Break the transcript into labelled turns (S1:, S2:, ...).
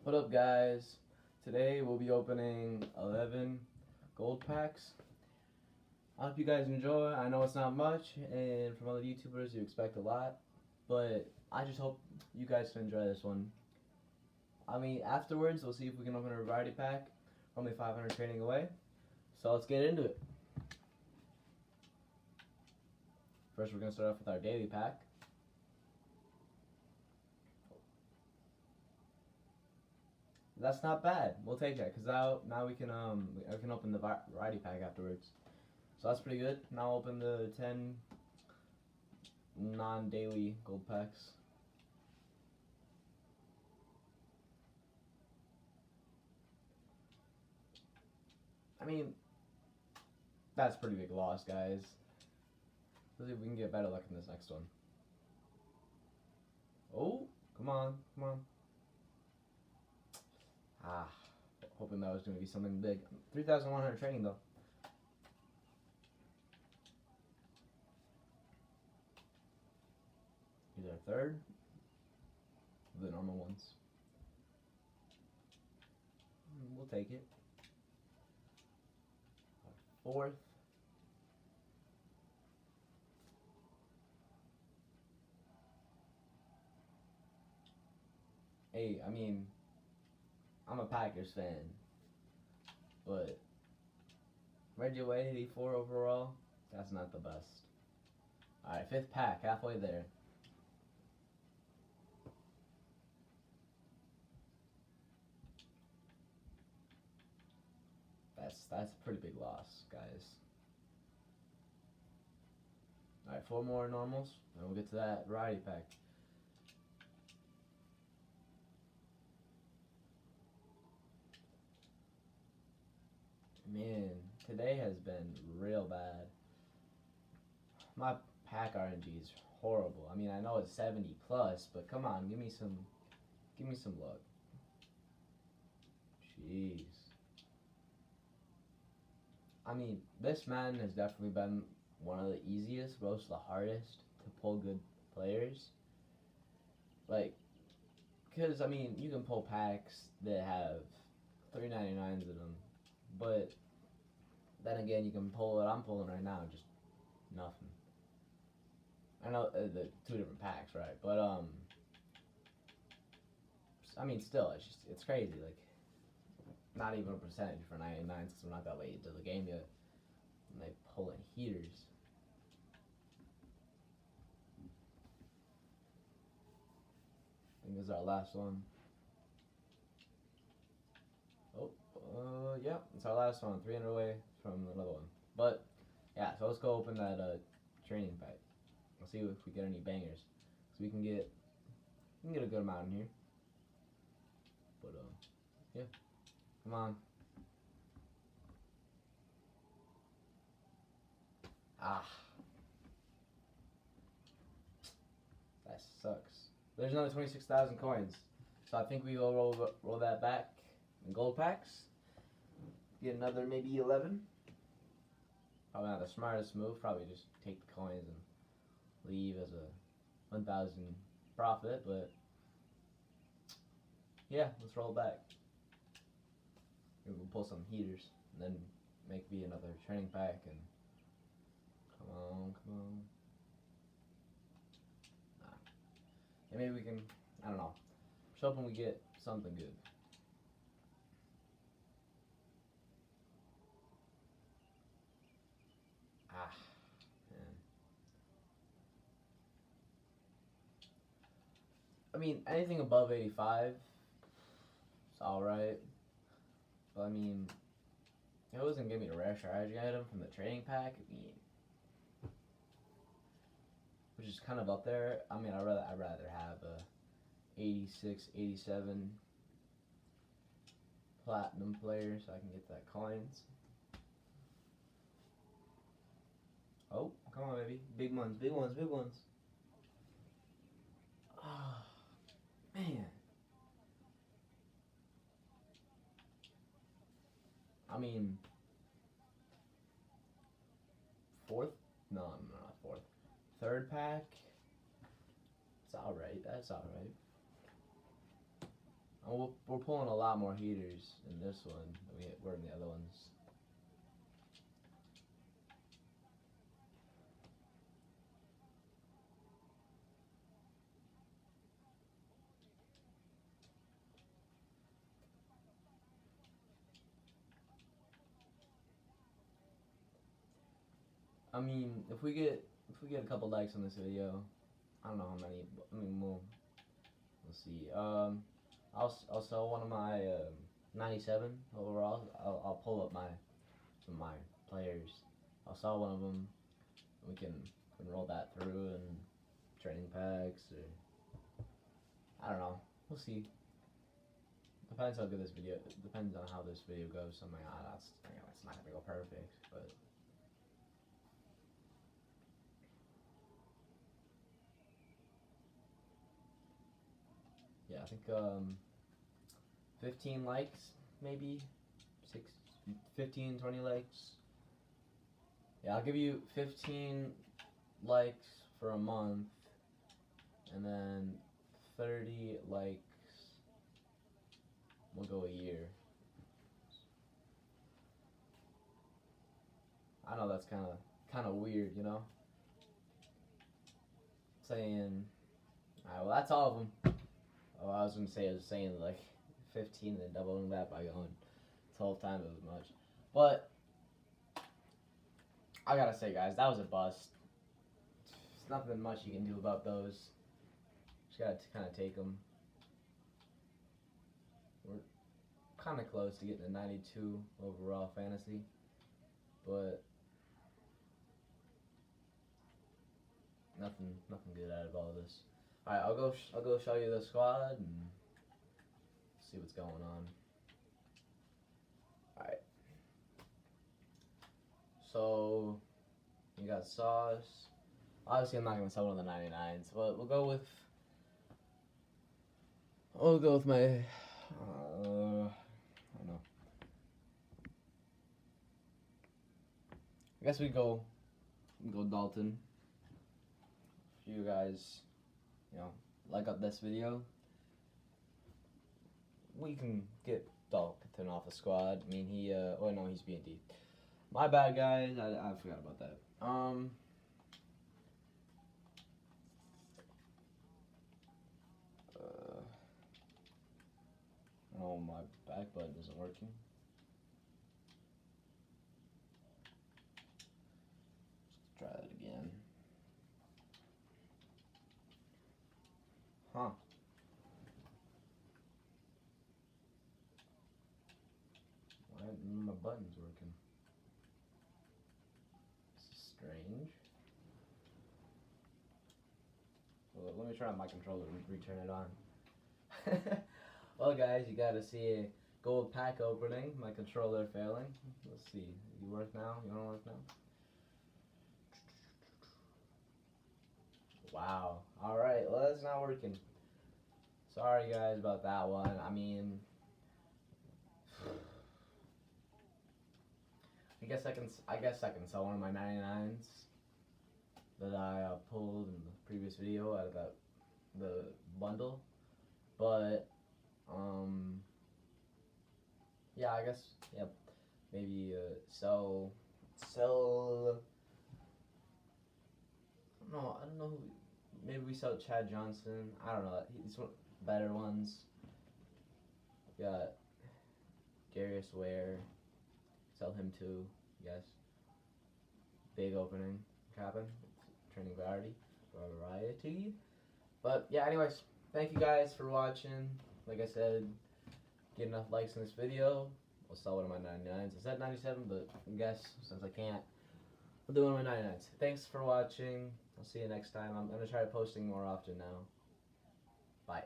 S1: What up, guys? Today we'll be opening 11 gold packs. I hope you guys enjoy. I know it's not much, and from other YouTubers you expect a lot, but I just hope you guys can enjoy this one. Afterwards we'll see if we can open a variety pack. Only 500 trading away, so let's get into it. First, we're gonna start off with our daily pack. That's not bad. We'll take that because now we can open the variety pack afterwards. So that's pretty good. Now I'll open the 10 non-daily gold packs. That's pretty big loss, guys. Let's see if we can get better luck in this next one. Oh, come on, come on. Hoping that was going to be something big. 3,100 trading though. Here's our third. The normal ones. We'll take it. Our fourth. Hey, I'm a Packers fan, but Reggie White 84 overall, that's not the best. Alright, fifth pack, halfway there. That's a pretty big loss, guys. Alright, 4 more normals, and we'll get to that variety pack. Man, today has been real bad. My pack RNG is horrible. I know it's 70 plus, but come on, give me some luck. Jeez. This Madden has definitely been one of the easiest, most of the hardest to pull good players. Because, you can pull packs that have 399s in them, but then again, you can pull what I'm pulling right now, just nothing. I know the 2 different packs, right? But, still, it's crazy. Not even a percentage for 99s because we're not that late into the game yet. And they pull in heaters. I think this is our last one. Oh, yeah, it's our last one. 300 away from another one. But, yeah, so let's go open that training pack. Let's see if we get any bangers. So we can get a good amount in here. But, yeah. Come on. That sucks. There's another 26,000 coins. So I think we will roll that back in gold packs. Get another maybe 11. Probably not the smartest move. Probably just take the coins and leave as a 1,000 profit. But yeah, let's roll it back. Maybe we'll pull some heaters and then make me another training pack and come on. And maybe we can, I don't know. Just hoping we get something good. Man. Anything above 85, it's alright. But it wasn't giving me a rare strategy item from the trading pack. Which is kind of up there. I'd rather have a 86, 87 platinum player so I can get that coins. Oh, come on, baby. Big ones. Oh, man. Fourth? No, not fourth. Third pack? It's alright. That's alright. we're pulling a lot more heaters in this one than we were in the other ones. I mean, if we get a couple likes on this video, I don't know how many. I mean, we'll see. I'll sell one of my 97 overall. I'll pull up some of my players. I'll sell one of them. We can roll that through and training packs, or I don't know. We'll see. Depends how good this video. Depends on how this video goes. So I'm like, that's not gonna go perfect, but. Yeah, I think 15 likes, maybe 15, 20 likes. Yeah, I'll give you 15 likes for a month, and then 30 likes. We'll go a year. I know that's kind of weird, you know. Saying, alright, well that's all of them. Oh, I was saying like 15 and then doubling that by going 12 times as much. But I gotta say, guys, that was a bust. There's nothing much you can do about those. Just gotta kind of take them. We're kind of close to getting a 92 overall fantasy, but nothing good out of all of this. Alright, I'll go show you the squad and see what's going on. Alright. So you got Sauce. Obviously I'm not gonna sell one of the 99s, but we'll go with my I don't know. I guess we go Dalton. If you guys, you know, like up this video, we can get Dalton off the squad. I mean, oh no, he's B&D. My bad, guys. I forgot about that. Oh, my back button isn't working. Let's try that again. Huh. Why aren't my buttons working? This is strange. Well, let me try my controller and return it on. Well, guys, you got to see a gold pack opening. My controller failing. Let's see. You work now? You want to work now? Wow. Alright, well, that's not working. Sorry, guys, about that one. I mean, I guess I can sell one of my 99s that I pulled in the previous video out of the bundle. But yeah, I guess, yeah, maybe sell. No, I don't know. Maybe we sell Chad Johnson. I don't know. He's one of the better ones. We got Darius Ware. Sell him too. Yes. Big opening. Cabin. Training variety. But yeah, anyways, thank you guys for watching. Like I said, get enough likes in this video, I'll sell one of my 99s. I said 97, but I guess since I can't, I'll do one of my 99s. Thanks for watching. I'll see you next time. I'm going to try posting more often now. Bye.